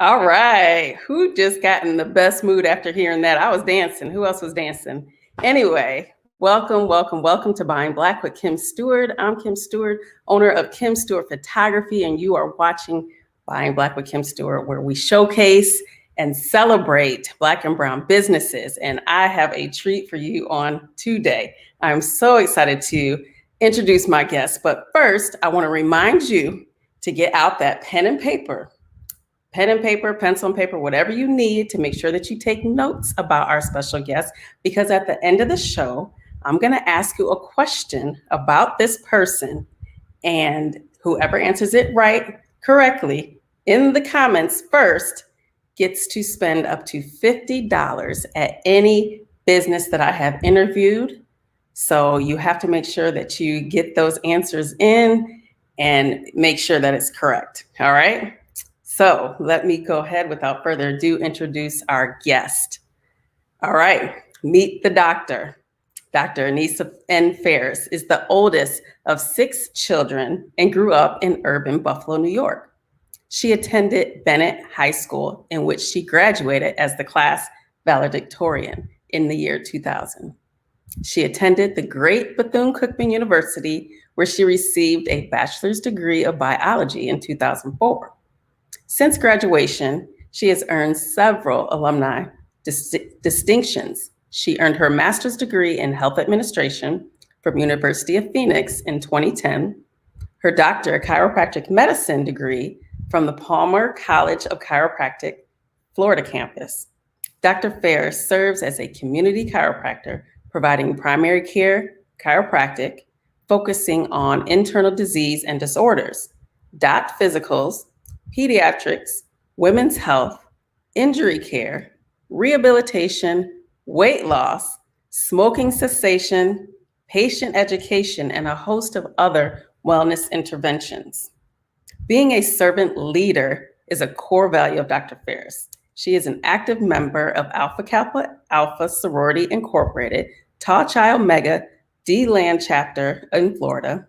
All right. Who just got in the best mood after hearing that? I was dancing. Who else was dancing? Anyway, welcome to Buying Black with Kim Steward. I'm Kim Steward, owner of Kim Steward Photography, and you are watching Buying Black with Kim Steward, where we showcase and celebrate Black and Brown businesses. And I have a treat for you on today. I'm so excited to introduce my guest. But first, I want to remind you to get out that pen and paper, pencil and paper, whatever you need to make sure that you take notes about our special guest, because at the end of the show, I'm going to ask you a question about this person, and whoever answers it correctly in the comments first gets to spend up to $50 at any business that I have interviewed. So you have to make sure that you get those answers in and make sure that it's correct. All right. So let me go ahead without further ado, introduce our guest. All right, meet the doctor. Dr. Anissa N. Ferris is the oldest of 6 children and grew up in urban Buffalo, New York. She attended Bennett High School, in which she graduated as the class valedictorian in the year 2000. She attended the Great Bethune-Cookman University, where she received a bachelor's degree of biology in 2004. Since graduation, she has earned several alumni distinctions. She earned her master's degree in health administration from University of Phoenix in 2010, her doctor of chiropractic medicine degree from the Palmer College of Chiropractic, Florida campus. Dr. Ferris serves as a community chiropractor, providing primary care chiropractic, focusing on internal disease and disorders, dot physicals, pediatrics, women's health, injury care, rehabilitation, weight loss, smoking cessation, patient education, and a host of other wellness interventions. Being a servant leader is a core value of Dr. Ferris. She is an active member of Alpha Kappa Alpha Sorority Incorporated, Tall Child Mega, D-Land chapter in Florida.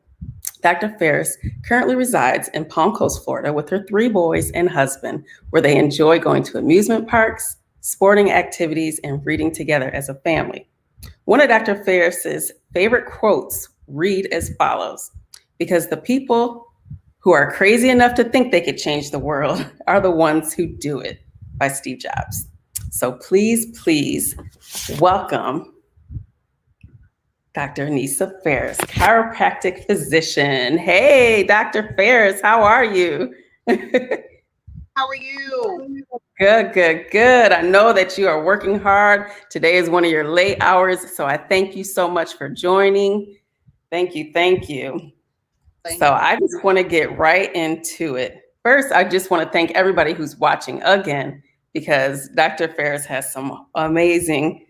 Dr. Ferris currently resides in Palm Coast, Florida, with her 3 boys and husband, where they enjoy going to amusement parks, sporting activities, and reading together as a family. One of Dr. Ferris's favorite quotes read as follows: "Because the people who are crazy enough to think they could change the world are the ones who do it," by Steve Jobs. So please welcome Dr. Anissa Ferris, chiropractic physician. Hey, Dr. Ferris, how are you? How are you? Good. I know that you are working hard. Today is one of your late hours, so I thank you so much for joining. Thank you. So I just want to get right into it. First, I just want to thank everybody who's watching again, because Dr. Ferris has some amazing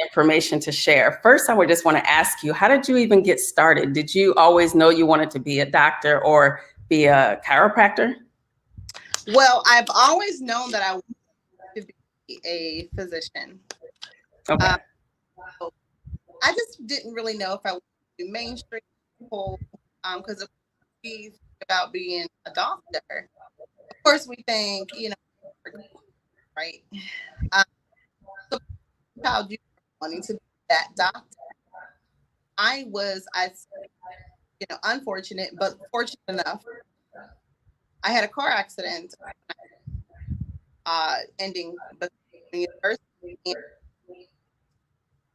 information to share. First, I would just want to ask you, how did you even get started? Did you always know you wanted to be a doctor or be a chiropractor? Well, I've always known that I wanted to be a physician. Okay. So I just didn't really know if I would do mainstream people, because we think about being a doctor. Of course, we think, right? So child, you wanting to be that doctor. I was unfortunate, but fortunate enough. I had a car accident, ending the university.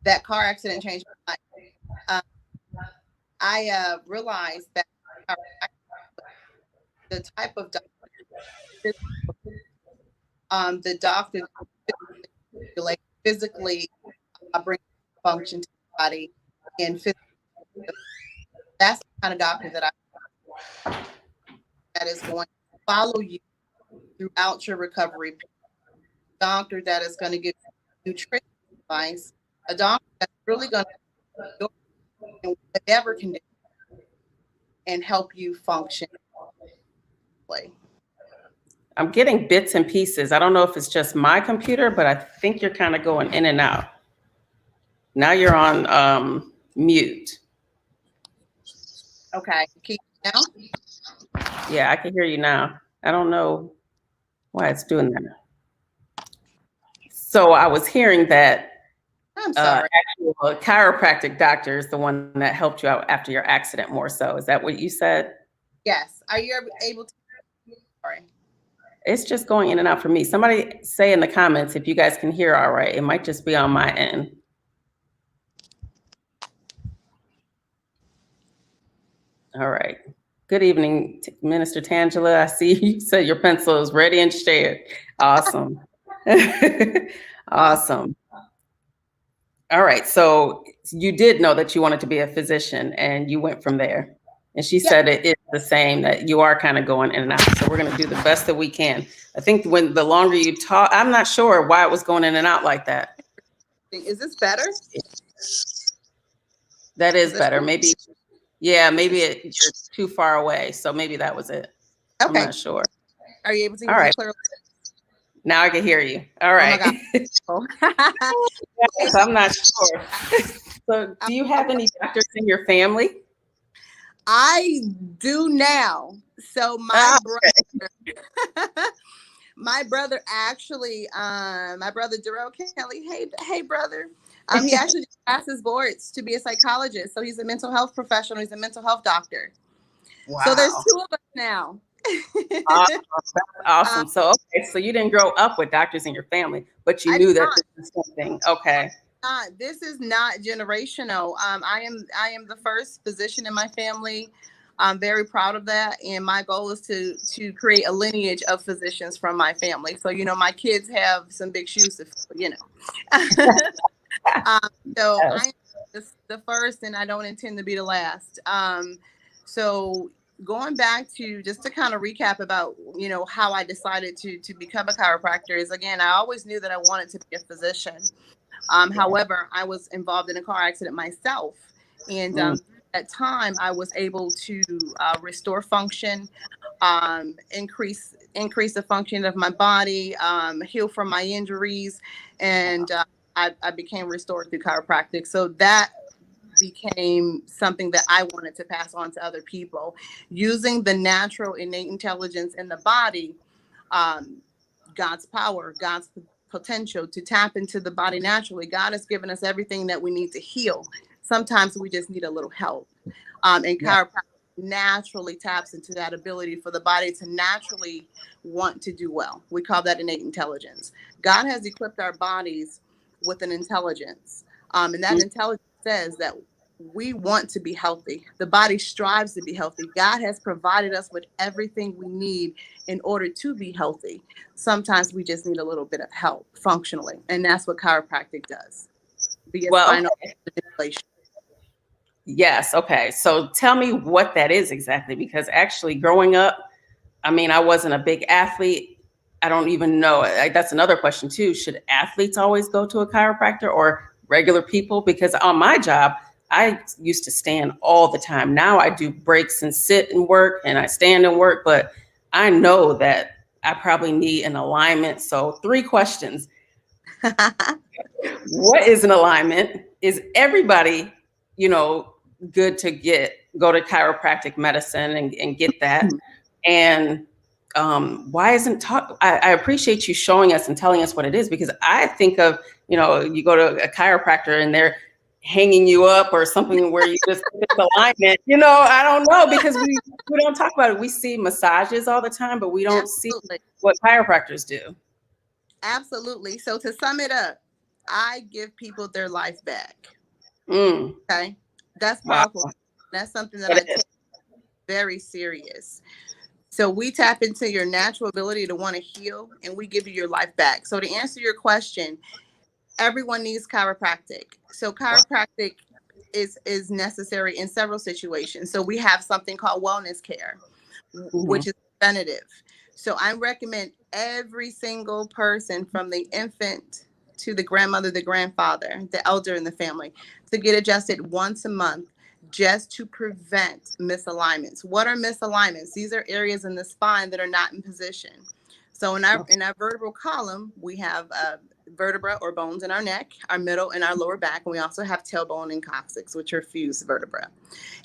That car accident changed my life. I realized that the type of doctor, the doctor physically bring function to the body, and physically, that's the kind of doctor that is going to follow you throughout your recovery. Doctor that is going to give you nutrition advice, a doctor that's really going to in whatever condition and help you function. I'm getting bits and pieces. I don't know if it's just my computer, but I think you're kind of going in and out. Now you're on mute. Okay. Keep now? Yeah, I can hear you now. I don't know why it's doing that. So I was hearing that I'm sorry. actual chiropractic doctor is the one that helped you out after your accident more so. Is that what you said? Yes. Are you able to? Sorry. It's just going in and out for me. Somebody say in the comments if you guys can hear all right. It might just be on my end. All right. Good evening, Minister Tangela. I see you said your pencil is ready and shared. Awesome. Awesome. All right. So you did know that you wanted to be a physician and you went from there. And she said it is the same, that you are kind of going in and out. So we're going to do the best that we can. I think when the longer you talk, I'm not sure why it was going in and out like that. Is this better? That is better. Maybe, yeah, maybe you're too far away. So maybe that was it. Okay. I'm not sure. Are you able to hear All me right. clearly? Now I can hear you. All right. Oh my God. Yes, I'm not sure. So do you have any doctors in your family? I do now. So my brother actually, my brother Darrell Kelly. Hey, brother. He actually passed his boards to be a psychologist. So he's a mental health professional. He's a mental health doctor. Wow. So there's two of us now. Awesome. Awesome. So okay, so you didn't grow up with doctors in your family, but you knew that this is something. Okay. This is not generational. I am the first physician in my family. I'm very proud of that, and my goal is to create a lineage of physicians from my family. So my kids have some big shoes to fill. So I am the first, and I don't intend to be the last. So going back to just to kind of recap about how I decided to become a chiropractor is, again, I always knew that I wanted to be a physician. However, I was involved in a car accident myself, and at that time I was able to restore function, increase the function of my body, heal from my injuries, and I became restored through chiropractic. So that became something that I wanted to pass on to other people, using the natural innate intelligence in the body, God's power, God's potential to tap into the body naturally. God has given us everything that we need to heal. Sometimes we just need a little help. And chiropractic naturally taps into that ability for the body to naturally want to do well. We call that innate intelligence. God has equipped our bodies with an intelligence. And that intelligence says that we want to be healthy. The body strives to be healthy. God has provided us with everything we need in order to be healthy. Sometimes we just need a little bit of help functionally, and that's what chiropractic does. Spinal manipulation. Yes. Okay. So tell me what that is exactly, because actually growing up, I mean, I wasn't a big athlete. I don't even know. That's another question too. Should athletes always go to a chiropractor or regular people? Because on my job, I used to stand all the time. Now I do breaks and sit and work, and I stand and work, but I know that I probably need an alignment. So 3 questions. What is an alignment? Is everybody, good to go to chiropractic medicine and get that? And why isn't I appreciate you showing us and telling us what it is, because I think of, you go to a chiropractor and they're hanging you up or something where you just get alignment. I don't know, because we don't talk about it. We see massages all the time, but we don't see what chiropractors do. Absolutely. So to sum it up, I give people their life back. Okay. That's powerful. Wow. That's something that I take very serious. So we tap into your natural ability to want to heal, and we give you your life back. So to answer your question, everyone needs chiropractic. So chiropractic is necessary in several situations. So we have something called wellness care, which is preventative. So I recommend every single person, from the infant to the grandmother, the grandfather, the elder in the family, to get adjusted once a month, just to prevent misalignments. What are misalignments? These are areas in the spine that are not in position. So in our vertebral column, we have vertebra or bones in our neck, our middle and our lower back, and we also have tailbone and coccyx, which are fused vertebra.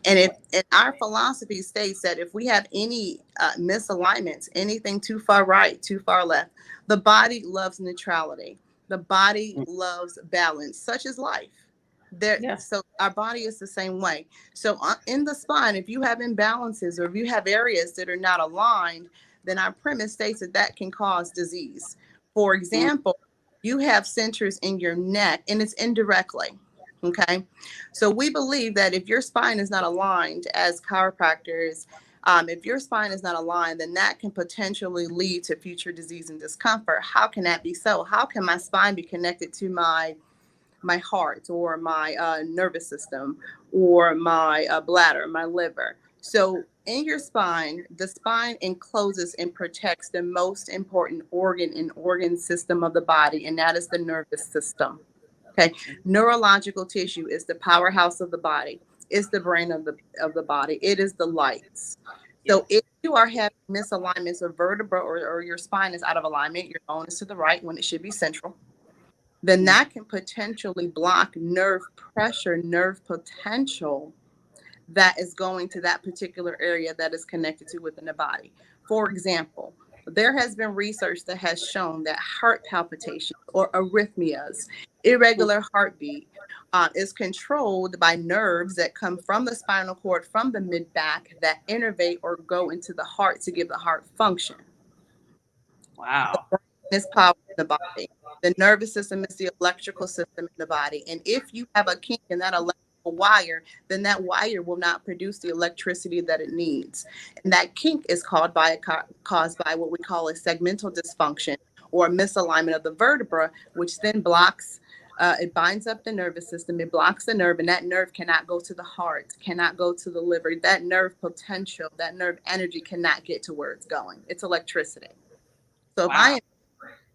And our philosophy states that if we have any misalignments, anything too far right, too far left, the body loves neutrality. The body loves balance, such as life. So our body is the same way. So in the spine, if you have imbalances or if you have areas that are not aligned, then our premise states that that can cause disease. For example, you have centers in your neck, and it's indirectly. Okay. So we believe that if your spine is not aligned, as chiropractors, if your spine is not aligned, then that can potentially lead to future disease and discomfort. How can that be so? How can my spine be connected to my heart or my nervous system or my bladder, my liver? So in your spine, the spine encloses and protects the most important organ and organ system of the body, and that is the nervous system. Okay. Neurological tissue is the powerhouse of the body. It's the brain of the body. It is the lights. So if you are having misalignments of vertebra or your spine is out of alignment, your bone is to the right when it should be central, then that can potentially block nerve pressure, nerve potential that is going to that particular area that is connected to within the body. For example, there has been research that has shown that heart palpitations or arrhythmias, irregular heartbeat, is controlled by nerves that come from the spinal cord, from the mid back, that innervate or go into the heart to give the heart function. Wow. Is power in the body. The nervous system is the electrical system in the body. And if you have a kink in that electrical wire, then that wire will not produce the electricity that it needs. And that kink is caused by what we call a segmental dysfunction or a misalignment of the vertebra, which then blocks. It binds up the nervous system. It blocks the nerve, and that nerve cannot go to the heart, cannot go to the liver. That nerve potential, that nerve energy cannot get to where it's going. It's electricity. So if I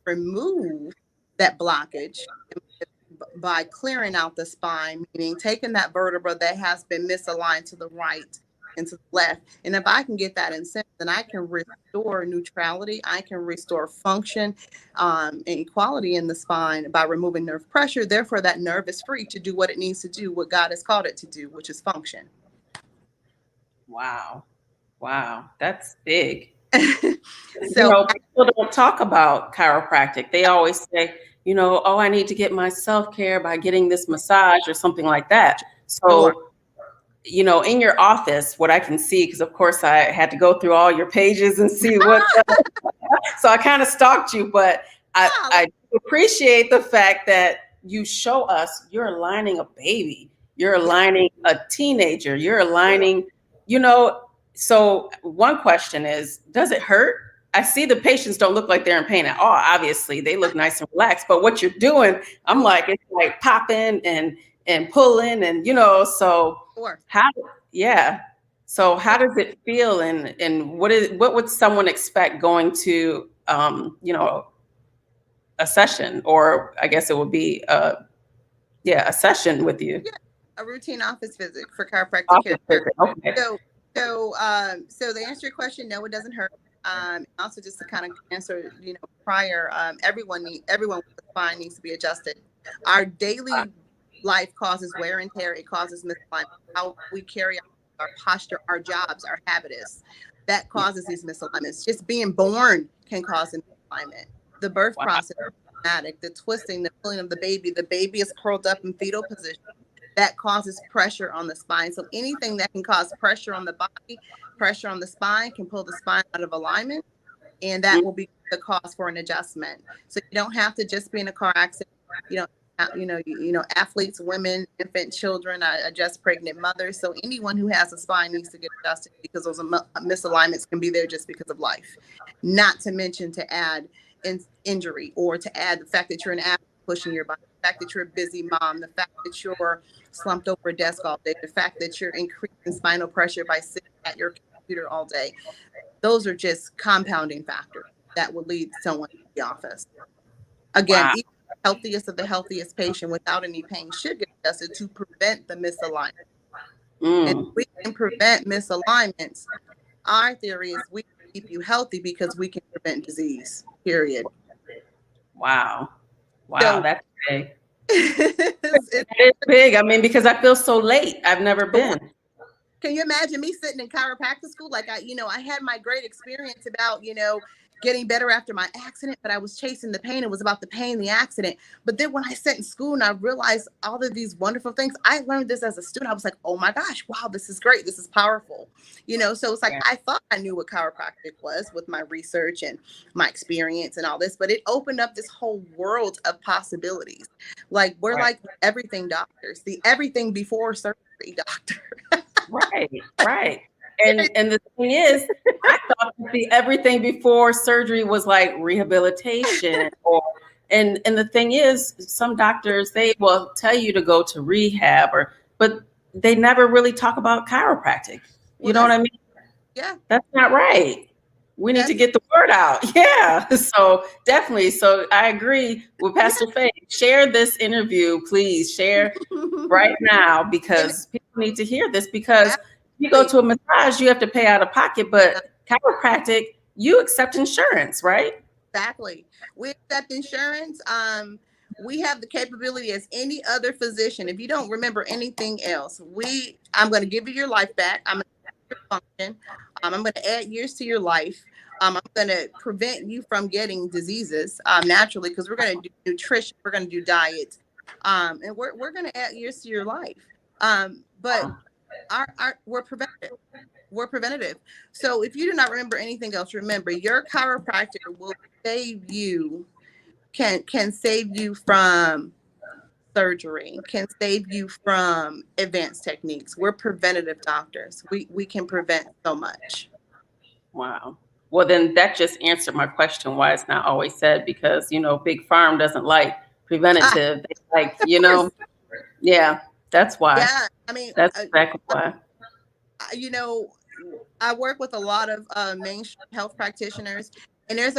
remove that blockage by clearing out the spine, meaning taking that vertebra that has been misaligned to the right and to the left. And if I can get that in sync, then I can restore neutrality. I can restore function and equality in the spine by removing nerve pressure. Therefore, that nerve is free to do what it needs to do, what God has called it to do, which is function. Wow. Wow. That's big. So people don't talk about chiropractic. They always say, oh, I need to get my self-care by getting this massage or something like that. So, in your office, what I can see, because of course I had to go through all your pages and see what, so I kind of stalked you, but I appreciate the fact that you show us you're aligning a baby, you're aligning a teenager, you're aligning, so one question is, does it hurt? I see the patients don't look like they're in pain at all. Obviously, they look nice and relaxed. But what you're doing, I'm like, it's like popping and pulling, and so how? Yeah. So how does it feel, and what would someone expect going to a session, or I guess it would be a session with you? Yeah, a routine office visit for chiropractic care. Okay. So to answer your question, no, it doesn't hurt. Also, just to kind of answer, prior, everyone with the spine needs to be adjusted. Our daily life causes wear and tear. It causes misalignment. How we carry our posture, our jobs, our habitus, that causes these misalignments. Just being born can cause a misalignment. The birth process is traumatic. The twisting, the pulling of the baby is curled up in fetal position. That causes pressure on the spine. So anything that can cause pressure on the body, pressure on the spine, can pull the spine out of alignment, and that will be the cause for an adjustment. So you don't have to just be in a car accident. Athletes, women, infant children, just pregnant mothers. So anyone who has a spine needs to get adjusted, because those misalignments can be there just because of life. Not to mention to add injury, or to add the fact that you're an athlete pushing your body, the fact that you're a busy mom, the fact that you're slumped over a desk all day, the fact that you're increasing spinal pressure by sitting at your computer all day. Those are just compounding factors that will lead someone to the office. Again, even the healthiest of the healthiest patient without any pain should get adjusted to prevent the misalignment. And if we can prevent misalignments, our theory is we keep you healthy because we can prevent disease, period. Wow. Wow, So that's big. it's, It is big. I mean, because I feel so late. I've never it's been. Can you imagine me sitting in chiropractic school? Like I had my great experience about, getting better after my accident, but I was chasing the pain. It was about the pain, the accident. But then when I sat in school and I realized all of these wonderful things, I learned this as a student. I was like, oh my gosh, wow, this is great. This is powerful. So it's like, Yeah. I thought I knew what chiropractic was with my research and my experience and all this, but it opened up this whole world of possibilities. Like we're Right. like everything doctors, the everything before surgery doctor. Right. Right. And the thing is, I thought the everything before surgery was like rehabilitation or and the thing is, some doctors they will tell you to go to rehab but they never really talk about chiropractic. You Well, know what I mean? yeah, That's not right. We need to that's get the word out. Yeah. So definitely. So I agree with Pastor Faye. Share this interview, please. Share right now and because people need to hear this because you go absolutely, to a massage, you have to pay out of pocket, but chiropractic, you accept insurance, right? exactly. We accept insurance. We have the capability as any other physician. If you don't remember anything else, I'm going to give you your life back. I'm going to function. I'm going to add years to your life. I'm going to prevent you from getting diseases naturally because we're going to do nutrition, we're going to do diet, and we're going to add years to your life. But we're preventative. We're preventative. So if you do not remember anything else, remember your chiropractor will save you, can save you from surgery, can save you from advanced techniques. We're preventative doctors. We can prevent so much. Wow. Well, then that just answered my question why it's not always said because, Big Farm doesn't like preventative. They like, Of course. yeah, that's why. Yeah. I mean, That's exactly why. you know, I work with a lot of mainstream health practitioners, and there's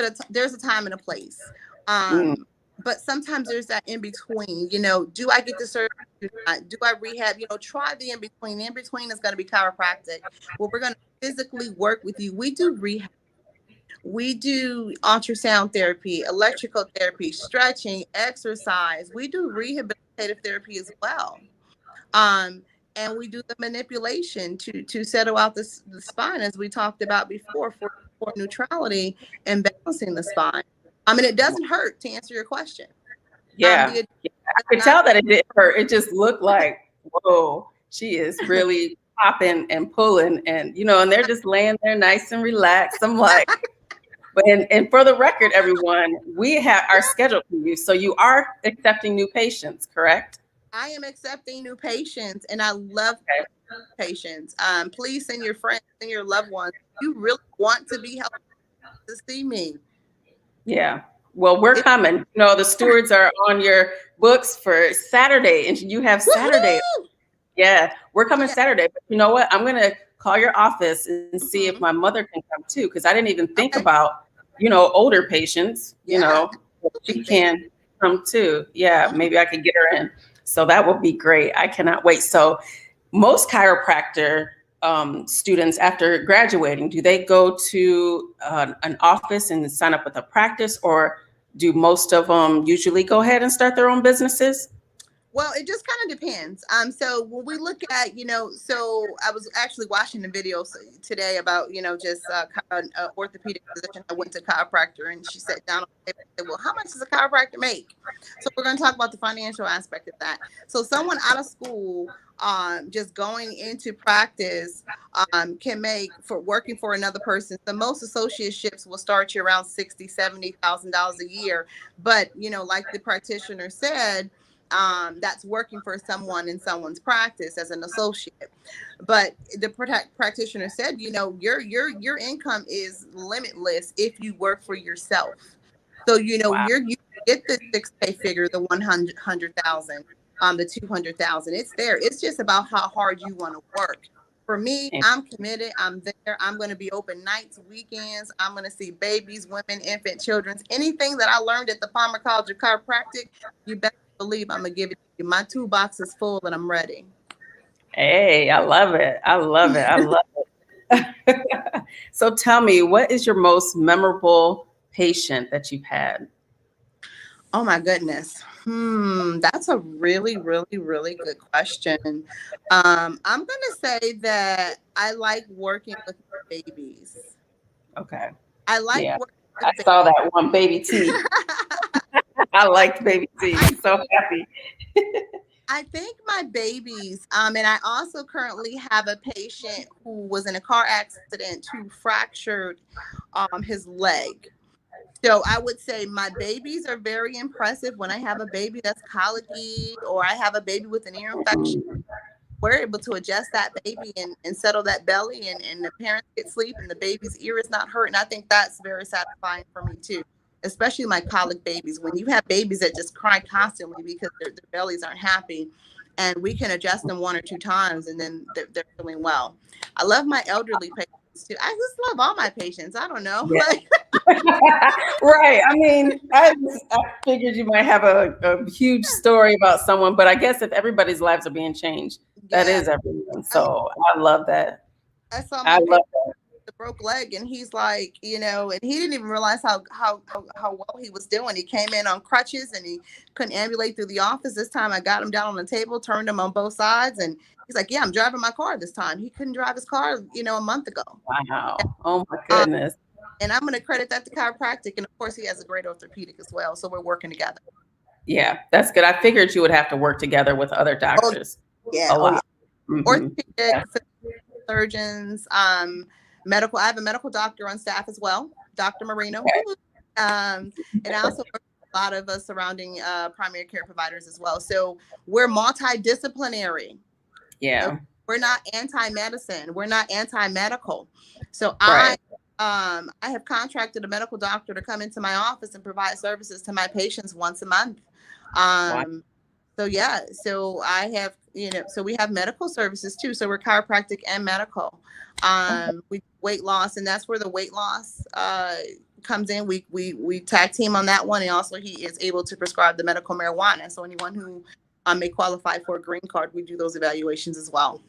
a time and a place. Mm, But sometimes there's that in between. Do I get the surgery? Do I rehab? Try the in between. The in between is going to be chiropractic. Well, we're going to physically work with you. We do rehab. We do ultrasound therapy, electrical therapy, stretching, exercise. We do rehabilitative therapy as well. Um, and we do the manipulation to settle out the spine, as we talked about before, for neutrality and balancing the spine. I mean, it doesn't hurt, to answer your question. yeah. The Yeah. I could tell that it didn't hurt. It just looked like, whoa, she is really popping and pulling and they're just laying there nice and relaxed. I'm like, but and for the record, everyone, we have our schedule for you. So you are accepting new patients, correct? I am accepting new patients, and I love Okay. patients. Please send your friends, send your loved ones. You really want to be healthy to see me. Yeah. Well, we're coming. The stewards are on your books for Saturday, and you have Saturday. Woohoo! Yeah, we're coming Yeah. Saturday. But you know what? I'm gonna call your office and see if my mother can come too, because I didn't even think Okay. about, older patients. Yeah. She can come too. Yeah, maybe I could get her in. So that would be great. I cannot wait. So most chiropractor students after graduating, do they go to an office and sign up with a practice, or do most of them usually go ahead and start their own businesses? Well, it just kind of depends. So when we look at, so I was actually watching the video today about, just an orthopedic physician. I went to chiropractor, and she sat down and said, well, how much does a chiropractor make? So we're going to talk about the financial aspect of that. So someone out of school, just going into practice, can make, for working for another person, the most associateships will start you around $60,000-$70,000 a year. But, like the practitioner said, that's working for someone in someone's practice as an associate. But the practitioner said, your income is limitless if you work for yourself. So Wow. you get the 6K figure, the 100,000, the 200,000. It's there. It's just about how hard you want to work. For me, I'm committed. I'm there. I'm going to be open nights, weekends. I'm going to see babies, women, infant, children. Anything that I learned at the Palmer College of Chiropractic, you better believe I'm gonna give it to you. My toolbox is full and I'm ready. Hey, I love it. I love it. I love it. So tell me, what is your most memorable patient that you've had? Oh my goodness. That's a really, really, really good question. I'm gonna say that I like working with babies. Okay. I like Yeah. working I with babies. saw that one, baby T. I liked baby T. I So happy. I think my babies, and I also currently have a patient who was in a car accident who fractured his leg. So I would say my babies are very impressive. When I have a baby that's colicky or I have a baby with an ear infection, Mhm. we're able to adjust that baby and settle that belly, and the parents get sleep and the baby's ear is not hurt. And I think that's very satisfying for me too, especially my colic babies. When you have babies that just cry constantly because their bellies aren't happy, and we can adjust them one or two times and then they're feeling well. I love my elderly patients too. I just love all my patients. I don't know. Yeah. Like, Right. I mean, I figured you might have a huge story about someone, but I guess if everybody's lives are being changed, that yeah. is everyone. I mean, So I love that. I saw I my love patient that. the broke leg, and he's like, and he didn't even realize how well he was doing. He came in on crutches and he couldn't ambulate through the office. This time I got him down on the table, turned him on both sides, and he's like, yeah, I'm driving my car this time. He couldn't drive his car, a month ago. Wow. Oh my um, goodness. and I'm going to credit that to chiropractic, and of course he has a great orthopedic as well, so we're working together. Yeah, that's good. I figured you would have to work together with other Oh doctors yeah, a oh yeah. lot. Hmm. Orthopedic Yeah. surgeons, medical. I have a medical doctor on staff as well, Dr. Marino. Okay. And I also work with a lot of surrounding primary care providers as well. So we're multidisciplinary. Okay? Yeah. We're not anti-medicine. We're not anti-medical. So Right. I have contracted a medical doctor to come into my office and provide services to my patients once a month. Wow. So yeah, so I have, so we have medical services too. So we're chiropractic and medical. Okay. We weight loss, and that's where the weight loss comes in. We tag team on that one, and also he is able to prescribe the medical marijuana. So anyone who may qualify for a green card, we do those evaluations as well.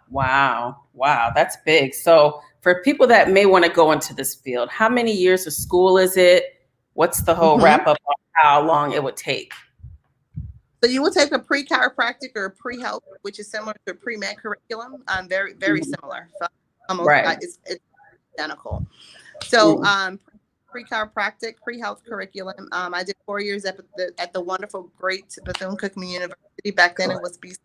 Wow. Wow. That's big. So for people that may want to go into this field, how many years of school is it? What's the whole Mm-hmm. wrap up on how long it would take? So you would take a pre-chiropractic or a pre-health, which is similar to a pre-med curriculum. Very, very Mhm. similar. So almost Right. it's identical. So Mm. pre-chiropractic, pre-health curriculum. I did 4 years at the wonderful, great Bethune-Cookman University. Back then it was BC.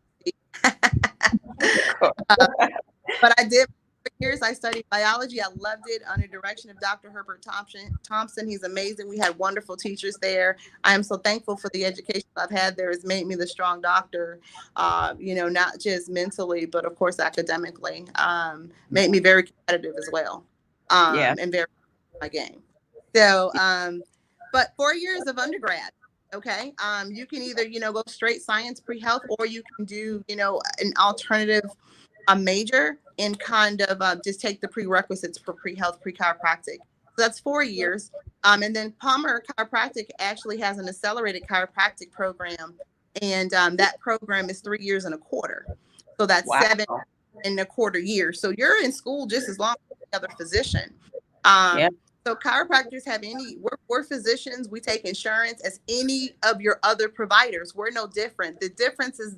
But I did 4 years. I studied biology. I loved it under direction of Dr. Herbert Thompson. He's amazing. We had wonderful teachers there. I am so thankful for the education I've had there. It's made me the strong doctor, not just mentally, but of course academically. Made me very competitive as well, Yeah. and very my game. So, but 4 years of undergrad. Okay. You can either, go straight science pre-health, or you can do, an alternative a major and kind of just take the prerequisites for pre-health, pre-chiropractic. So that's 4 years. And then Palmer Chiropractic actually has an accelerated chiropractic program, and that program is 3 years and a quarter. So that's Wow. 7.25 years. So you're in school just as long as any other physician. Yeah. So chiropractors have we're physicians. We take insurance as any of your other providers. We're no different. The difference is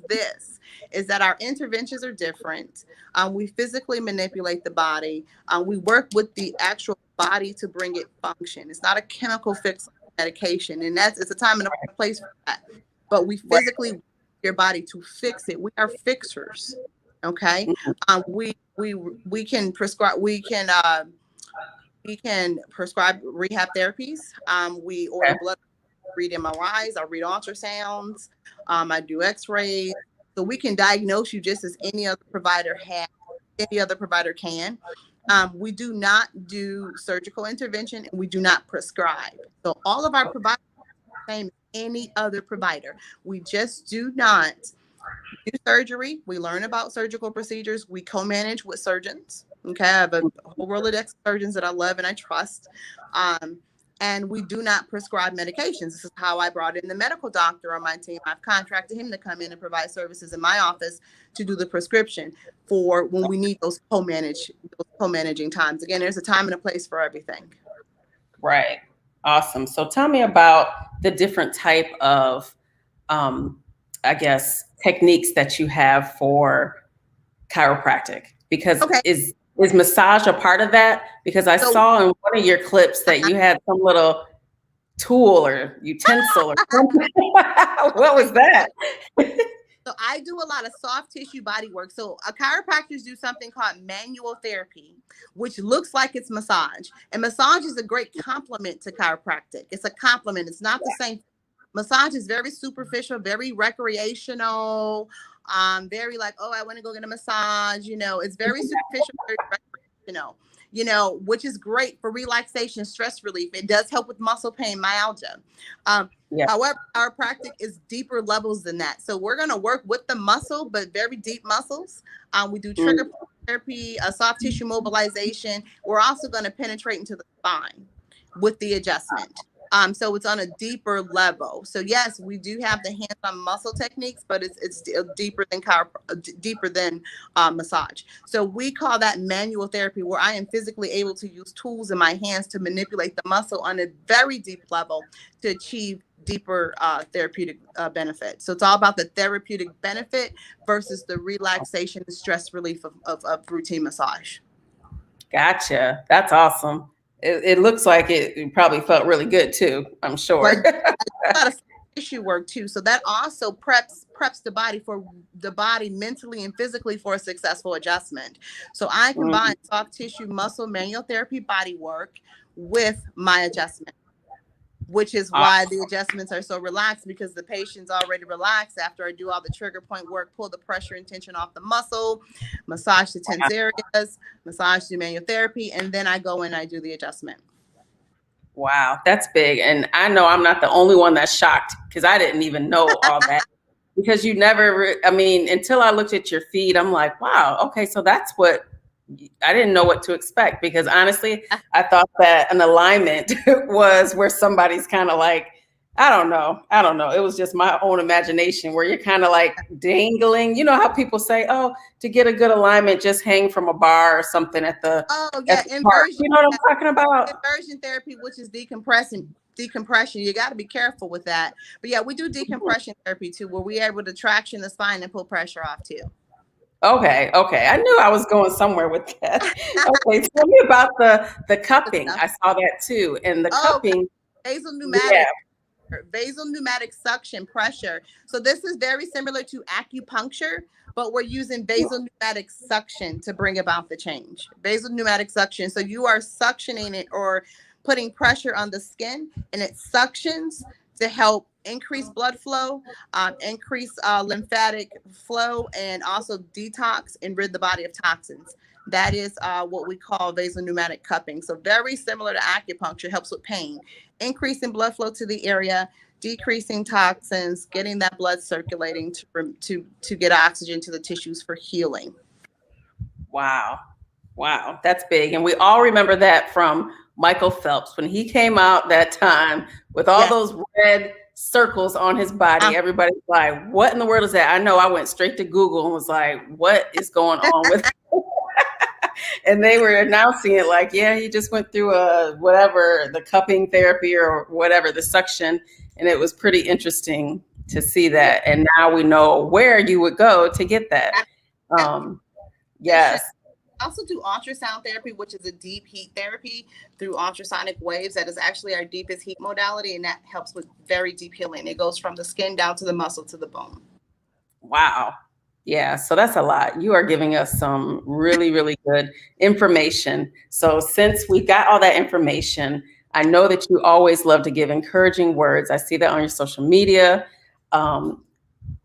that our interventions are different. We physically manipulate the body. We work with the actual body to bring it function. It's not a chemical fix medication, and it's a time and a place for that. But we Right. physically work your body to fix it. We are fixers. Okay. Mhm. We can prescribe. We can prescribe rehab therapies. We order Okay. blood, read MRIs, I read ultrasounds, I do X-rays. So we can diagnose you just as any other provider can. We do not do surgical intervention, and we do not prescribe. So all of our providers are the same as any other provider. We just do not do surgery. We learn about surgical procedures. We co-manage with surgeons. Okay, I have a whole Rolodex of surgeons that I love and I trust. Um, And we do not prescribe medications. This is how I brought in the medical doctor on my team. I've contracted him to come in and provide services in my office to do the prescription for when we need those co-managing times. Again, there's a time and a place for everything. Right. Awesome. So tell me about the different type of, I guess, techniques that you have for chiropractic, because Okay. is massage a part of that? Because I saw in one of your clips that you had some little tool or utensil or something. What was that? So I do a lot of soft tissue body work. So chiropractors do something called manual therapy, which looks like it's massage. And massage is a great complement to chiropractic. It's a complement. It's not the same. Massage is very superficial, very recreational, very like, oh, I want to go get a massage. It's very superficial, very recreational, which is great for relaxation, stress relief. It does help with muscle pain, myalgia. However, chiropractic is deeper levels than that. So we're going to work with the muscle, but very deep muscles. We do trigger therapy, soft tissue mobilization. We're also going to penetrate into the spine with the adjustment. So it's on a deeper level. So yes, we do have the hands-on muscle techniques, but it's still deeper than massage. So we call that manual therapy, where I am physically able to use tools in my hands to manipulate the muscle on a very deep level to achieve deeper therapeutic benefit. So it's all about the therapeutic benefit versus the relaxation and stress relief of routine massage. Gotcha. That's awesome. It looks like it probably felt really good too, I'm sure. A lot of tissue work too. So that also preps the body mentally and physically for a successful adjustment. So I combine soft tissue, muscle, manual therapy, body work with my adjustment, which is why the adjustments are so relaxed, because the patient's already relaxed after I do all the trigger point work, pull the pressure and tension off the muscle, massage the tense areas, massage the manual therapy, and then I go in and I do the adjustment. Wow, that's big. And I know I'm not the only one that's shocked, because I didn't even know all that. Because you never, until I looked at your feed, I'm like, wow, okay, so that's what, I didn't know what to expect, because honestly, I thought that an alignment was where somebody's kind of like, I don't know. It was just my own imagination, where you're kind of like dangling. You know how people say, oh, to get a good alignment, just hang from a bar or something at the, inversion. You know what I'm talking about? Inversion therapy, which is decompression. You got to be careful with that. But yeah, we do decompression therapy too, where we're able to traction the spine and pull pressure off too. Okay. I knew I was going somewhere with that. Okay, tell me about the cupping. I saw that too. And the cupping. Basal pneumatic. Basal pneumatic suction pressure. So this is very similar to acupuncture, but we're using basal pneumatic suction to bring about the change. Basal pneumatic suction. So you are suctioning it or putting pressure on the skin, and it suctions to help increase blood flow, increase lymphatic flow, and also detox and rid the body of toxins. That is what we call basal pneumatic cupping. So very similar to acupuncture, helps with pain, increasing blood flow to the area, decreasing toxins, getting that blood circulating to get oxygen to the tissues for healing. Wow, that's big. And we all remember that from Michael Phelps when he came out that time with all those red circles on his body. Everybody's like, what in the world is that? I know I went straight to Google and was like, what is going on with and they were announcing it like, yeah, he just went through the cupping therapy or whatever, the suction. And it was pretty interesting to see that. And now we know where you would go to get that. Yes. I also do ultrasound therapy, which is a deep heat therapy through ultrasonic waves. That is actually our deepest heat modality, and that helps with very deep healing. It goes from the skin down to the muscle to the bone. Wow. Yeah, so that's a lot. You are giving us some really, really good information. So since we got all that information, I know that you always love to give encouraging words. I see that on your social media,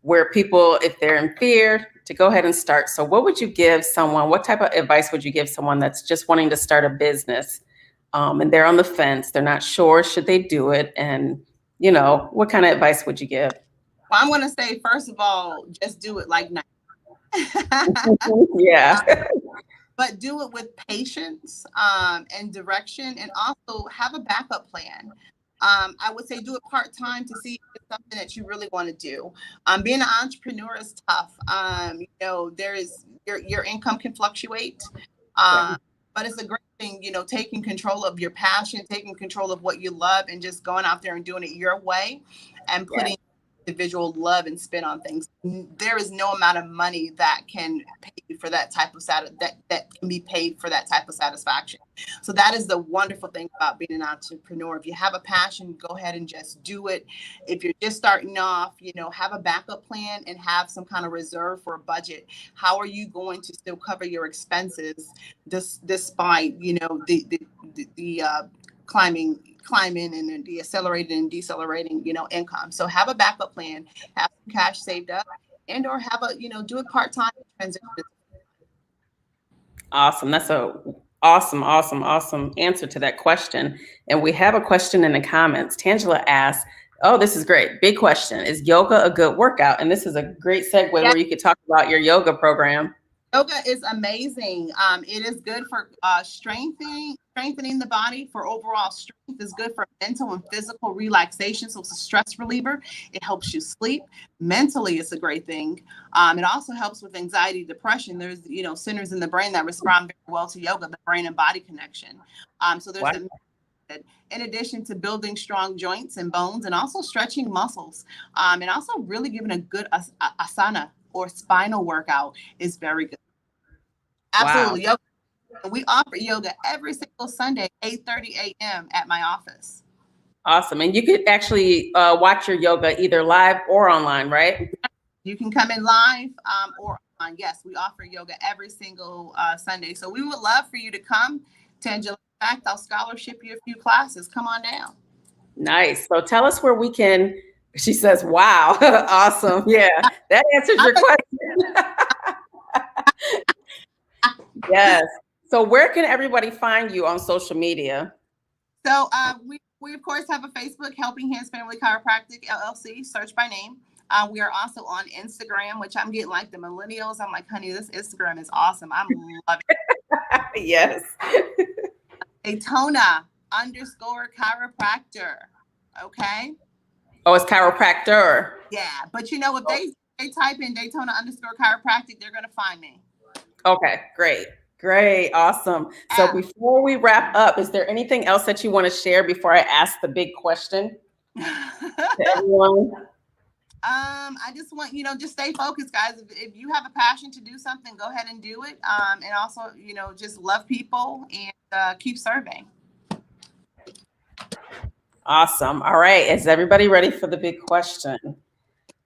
where people, if they're in fear, to go ahead and start. So what would you give someone? What type of advice would you give someone that's just wanting to start a business and they're on the fence? They're not sure, should they do it? And, what kind of advice would you give? Well, I'm going to say, first of all, just do it like night. Yeah. but do it with patience and direction, and also have a backup plan. I would say do it part-time to see if it's something that you really want to do. Being an entrepreneur is tough. There is your income can fluctuate, Yeah. but it's a great thing, taking control of your passion, taking control of what you love, and just going out there and doing it your way and Yeah. putting individual love and spin on things. There is no amount of money that can pay you for that type of that can be paid for that type of satisfaction. So that is the wonderful thing about being an entrepreneur. If you have a passion, go ahead and just do it. If you're just starting off, have a backup plan and have some kind of reserve for a budget. How are you going to still cover your expenses despite, the climbing and the accelerating and decelerating, income. So have a backup plan, have some cash saved up, and or have do it part-time transition. Awesome. That's a awesome answer to that question. And we have a question in the comments. Tangela asks, oh, this is great. Big question. Is yoga a good workout? And this is a great segue where you could talk about your yoga program. Yoga is amazing. It is good for strengthening the body, for overall strength. It's good for mental and physical relaxation. So it's a stress reliever. It helps you sleep. Mentally, it's a great thing. It also helps with anxiety, depression. There's, centers in the brain that respond very well to yoga, the brain and body connection. So there's in addition to building strong joints and bones, and also stretching muscles, and also really giving a good asana or spinal workout is very good. Absolutely. Wow. Yoga. We offer yoga every single Sunday, 8:30 a.m. at my office. Awesome. And you could actually watch your yoga either live or online, right? You can come in live or online. Yes, we offer yoga every single Sunday. So we would love for you to come. Tangela, in fact, I'll scholarship you a few classes. Come on down. Nice. So tell us where we can. She says, wow. Awesome. Yeah, that answers your question. Yes. So where can everybody find you on social media? So we of course have a Facebook, Helping Hands Family Chiropractic LLC, search by name. We are also on Instagram, which I'm getting like the millennials. I'm like, honey, this Instagram is awesome. I'm loving it. Yes. Daytona _ chiropractor. Okay. Oh, it's chiropractor. Yeah. But if they type in Daytona _ chiropractic, they're going to find me. Okay, great. Great. Awesome. So before we wrap up, is there anything else that you want to share before I ask the big question to everyone? I just want, just stay focused, guys. If you have a passion to do something, go ahead and do it. And also, just love people and keep serving. Awesome. All right. Is everybody ready for the big question?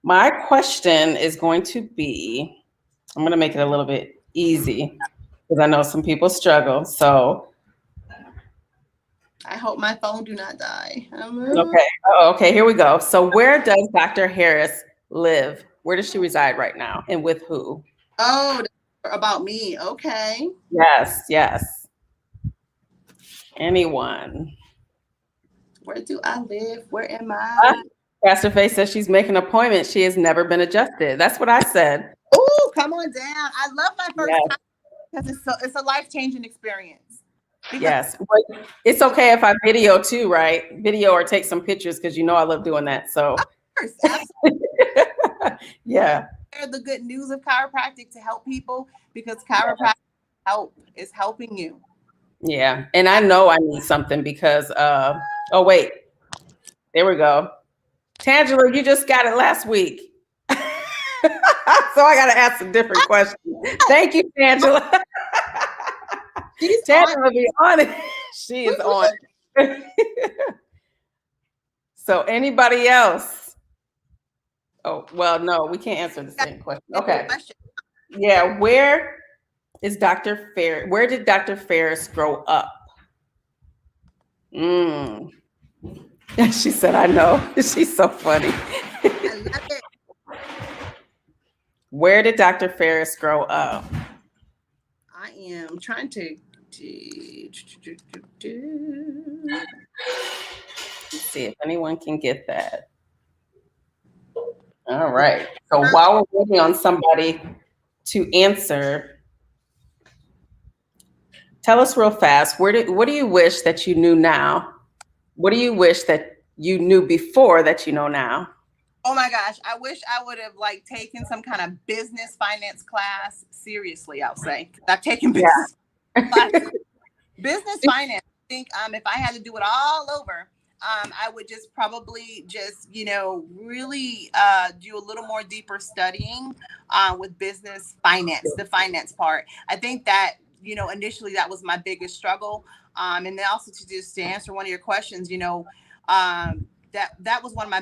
My question is going to be, I'm going to make it a little bit easy because I know some people struggle. So I hope my phone do not die. Okay. Oh, okay. Here we go. So where does Dr. Harris live? Where does she reside right now, and with who? Oh, about me. Okay. Yes. Yes. Anyone? Where do I live? Where am I? Pastor Faye says she's making an appointment. She has never been adjusted. That's what I said. Oh, come on down. I love my first time because it's a life-changing experience. Yes. But it's okay if I video too, right? Video or take some pictures because I love doing that. So of course, absolutely. Yeah. Share the good news of chiropractic to help people, because chiropractic is helping you. Yeah. And I know I need something because oh wait. There we go. Tangela, you just got it last week. So I got to ask a different question. Thank you, Tangela. Tangela be on it. She is on it. So anybody else? Oh, well, no, we can't answer the same question. Okay. Yeah, where did Dr. Ferris grow up? She said, I know. She's so funny. I love it. Where did Dr. Ferris grow up? I am trying to Let's see if anyone can get that. All right. So while we're waiting on somebody to answer, Tell us real fast, what do you wish that you knew now? What do you wish that you knew before that you know now? Oh my gosh, I wish I would have like taken some kind of business finance class seriously, I'll say. I've taken Yeah. business classes. Business finance, I think if I had to do it all over, I would just probably just, really do a little more deeper studying with business finance, the finance part. I think that, initially that was my biggest struggle. And then also to answer one of your questions, that was one of my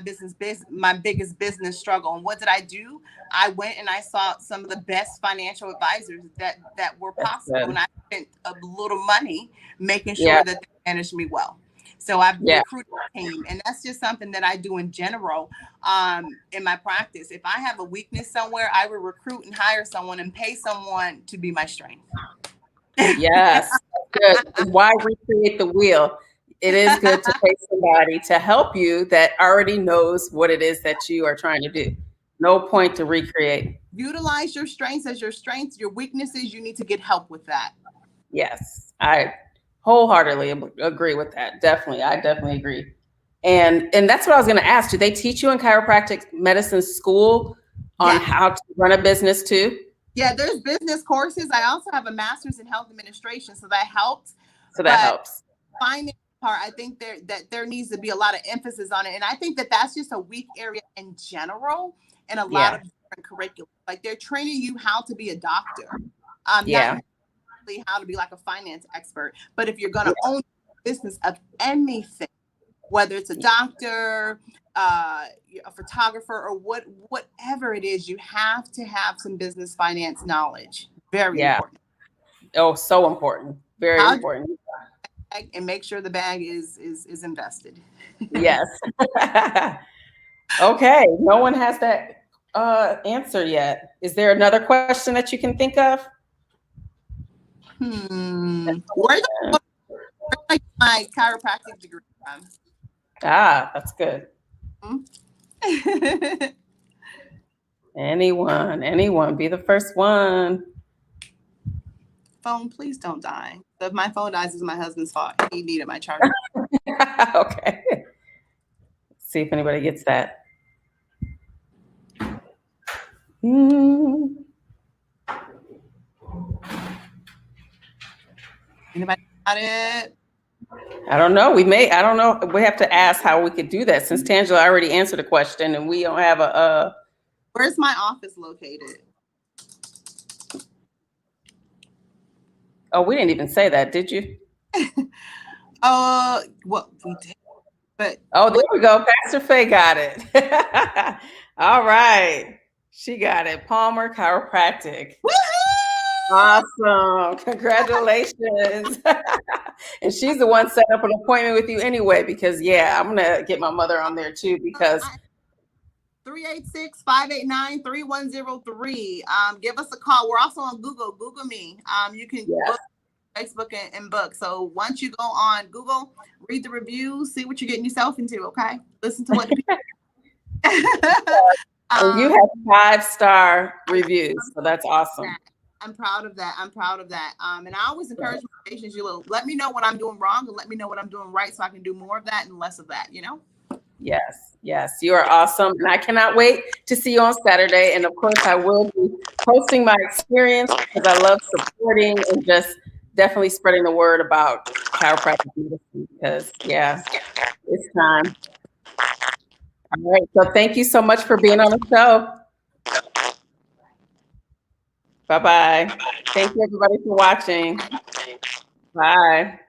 biggest business struggle. And what did I do? I went and I saw some of the best financial advisors that were possible, and I spent a little money making sure that they managed me well. So I've recruited a team, and that's just something that I do in general in my practice. If I have a weakness somewhere, I will recruit and hire someone and pay someone to be my strength. Yes, good. Why recreate the wheel? It is good to pay somebody to help you that already knows what it is that you are trying to do. No point to recreate. Utilize your strengths as your strengths. Your weaknesses, you need to get help with that. Yes, I wholeheartedly agree with that. Definitely, I definitely agree. And that's what I was going to ask. Do they teach you in chiropractic medicine school on how to run a business too? Yeah, there's business courses. I also have a master's in health administration, so that helps. So that helps. Finance part, I think there needs to be a lot of emphasis on it, and I think that's just a weak area in general in a lot of different curriculums. Like they're training you how to be a doctor, not how to be like a finance expert. But if you're going to own a business of anything, whether it's a doctor, a photographer, or whatever it is, you have to have some business finance knowledge. Very important. Oh, so important. Very important. And make sure the bag is invested. Yes. Okay. No one has that answer yet. Is there another question that you can think of? Where's my chiropractic degree from? That's good. Anyone, be the first one. Phone, please don't die. If my phone dies, it's my husband's fault. He needed my charger. Okay. Let's see if anybody gets that. Anybody got it? I don't know. I don't know. We have to ask how we could do that since Tangela already answered the question and we don't have a. Where's my office located? Oh, we didn't even say that, did you? Well, we did. But there we go. Pastor Faye got it. All right. She got it. Palmer Chiropractic. Woo-hoo! Awesome. Congratulations. And she's the one set up an appointment with you anyway, because I'm going to get my mother on there too, because 386-589-3103. Give us a call. We're also on Google. Google me. You can book Facebook and book. So once you go on Google, read the reviews, see what you're getting yourself into. Okay, listen to what. You have 5-star reviews, so that's awesome. I'm proud of that. And I always encourage my patients, let me know what I'm doing wrong and let me know what I'm doing right, so I can do more of that and less of that. Yes, you are awesome. And I cannot wait to see you on Saturday. And of course, I will be posting my experience because I love supporting and just definitely spreading the word about chiropractic medicine because, it's time. All right. So thank you so much for being on the show. Bye-bye. Thank you, everybody, for watching. Bye.